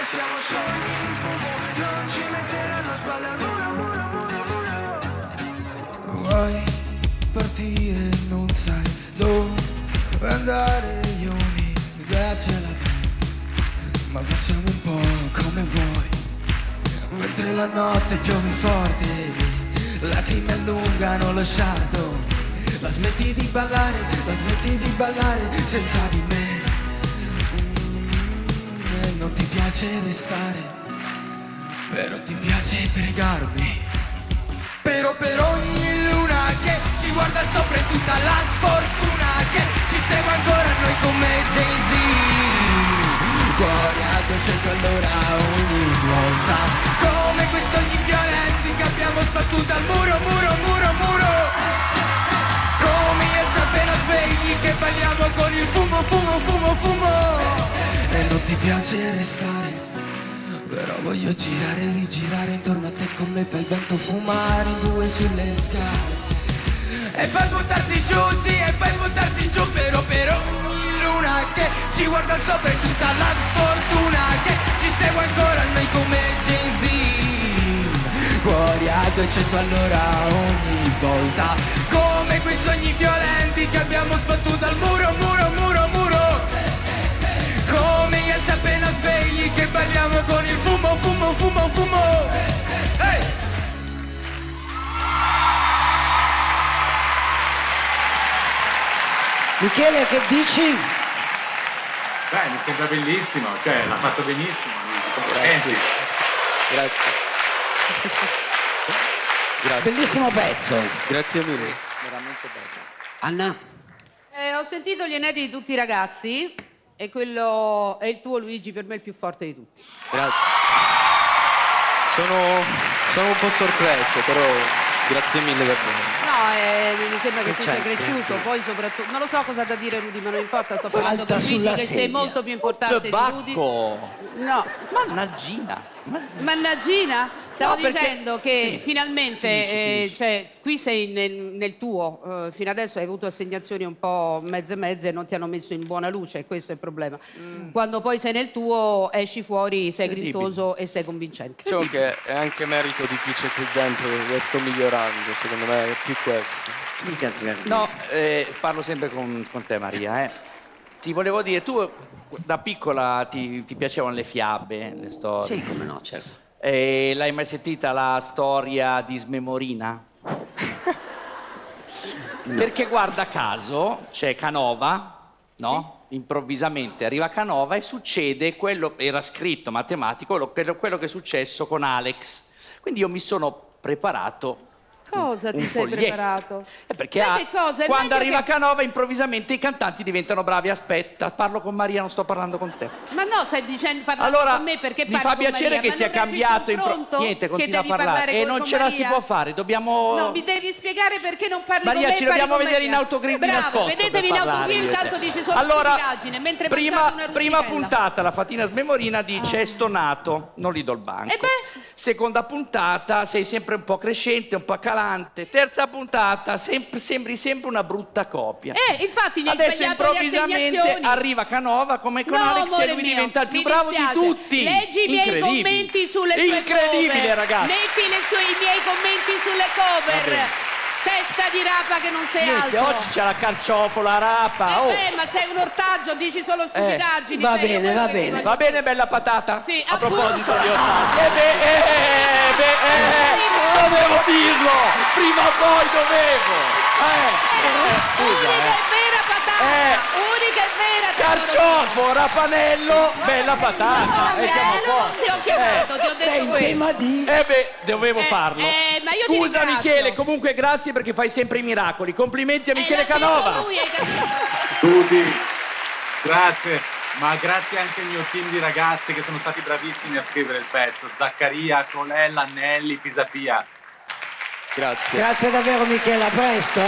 che siamo soli in fumo, non ci metteranno a spalle al muro, muro, muro, muro. Vuoi partire, non sai dove andare, io mi piace la vita, ma facciamo un po' come vuoi. Mentre la notte piove forte, lacrime allungano lo sciardo. La smetti di ballare senza di me. E non ti piace restare, però ti piace fregarmi. Però per ogni luna che ci guarda sopra è tutta la sfortuna che ci segue ancora noi come James Dean. Cuore a 200 all'ora ogni volta, come quei sogni violenti che abbiamo sbattuto al muro, muro, muro, muro. Come io appena svegli che balliamo con il fumo, fumo, fumo, fumo. E non ti piace restare, però voglio girare e rigirare intorno a te come per il vento, fumare in due sulle scale. E poi buttarsi giù, sì, e poi buttarsi giù. Però per ogni luna che ci guarda sopra è tutta la sfortuna che ci segue ancora noi come James Dean. Cuori a 200 all'ora ogni volta, come quei sogni violenti che abbiamo sbattuto al muro, muro, muro, muro. Come gli altri appena svegli che balliamo con il fumo, fumo, fumo, fumo. Hey! Michele, che dici? Beh, mi sembra bellissimo, cioè l'ha fatto benissimo. Complimenti. Grazie. Grazie. Bellissimo pezzo. Grazie mille. Veramente bello. Anna? Ho sentito gli inediti di tutti i ragazzi e quello è il tuo, Luigi, per me il più forte di tutti. Grazie. Sono un po' sorpreso, però grazie mille davvero. No, mi sembra che tu sei cresciuto, poi soprattutto... Non lo so cosa da dire Rudy, ma non importa, sto parlando di Luigi che sei molto più importante di Rudy. No. Mannaggina. Mannaggina? Stavo No, perché- dicendo che sì. finalmente, Finisci. cioè, qui sei nel tuo, fino adesso hai avuto assegnazioni un po' mezze e non ti hanno messo in buona luce, questo è il problema. Quando poi sei nel tuo, esci fuori, sei Incredibile. grintoso e sei convincente. Diciamo che è anche merito di chi c'è qui dentro che sto migliorando, secondo me è più questo. No, parlo sempre con te, Maria. Ti volevo dire, tu da piccola ti piacevano le fiabe, le storie. Sì, come no, certo. L'hai mai sentita la storia di Smemorina? Perché guarda caso c'è Canova, no? Improvvisamente arriva Canova e succede quello, era scritto matematico, quello che è successo con Alex. Quindi io mi sono preparato. Cosa ti un sei foglietto. preparato? Perché Sai che cosa? È quando meglio arriva che- Canova improvvisamente i cantanti diventano bravi. Aspetta, parlo con Maria, non sto parlando con te. Ma no, stai dicendo parlando Allora, con me perché mi parlo fa con piacere Maria, che ma sia non reggi il cambiato. confronto Niente, che continua a devi parlare. E con non ce la si Maria? può fare, dobbiamo... No, mi devi spiegare perché non parli Maria, con me e ci parli dobbiamo con vedere in Maria. autogrill di Bravo, nascosto vedetevi per in parlare, autogrill, io e te. tanto dici solo Allora, stupidaggine, mentre mangiate una prima rustichella. puntata, la Fatina Smemorina dice è stonato, non gli do il banco. E beh? Seconda puntata, sei sempre un po' crescente, un po' calante. Terza puntata, sembri sempre una brutta copia. Infatti gli hai Adesso sbagliato le improvvisamente assegnazioni. arriva Canova come con No, Alex e amore lui mio, diventa il più mi bravo dispiace. di tutti. Leggi i miei Incredibile. commenti sulle tue Incredibile, cover. ragazzi. Metti i miei commenti sulle cover. Testa di rapa che non sei Niente, altro. oggi c'è la carciofola, rapa. Oh. Ma sei un ortaggio, dici solo stupidaggini. va Beh, io bene, quello va che bene. ti Va bene, bella patata? Sì, a appunto. proposito di ortaggio. Dovevo dirlo! Prima o poi dovevo! Scusa, Unica e vera patata. Unica e vera tesoro Carciofo, rapanello, bella mio. patata. E siamo a Non posto. ti ho chiamato, ti ho Sei detto in questo. tema di... Dovevo farlo. ma io ti Scusa ringrazio. Michele, comunque grazie perché fai sempre i miracoli. Complimenti a Michele Canova. Lui hai capito? Tutti, grazie. Ma grazie anche al mio team di ragazzi che sono stati bravissimi a scrivere il pezzo. Zaccaria, Colella, Nelli, Pisapia. Grazie. Grazie davvero Michele, a presto,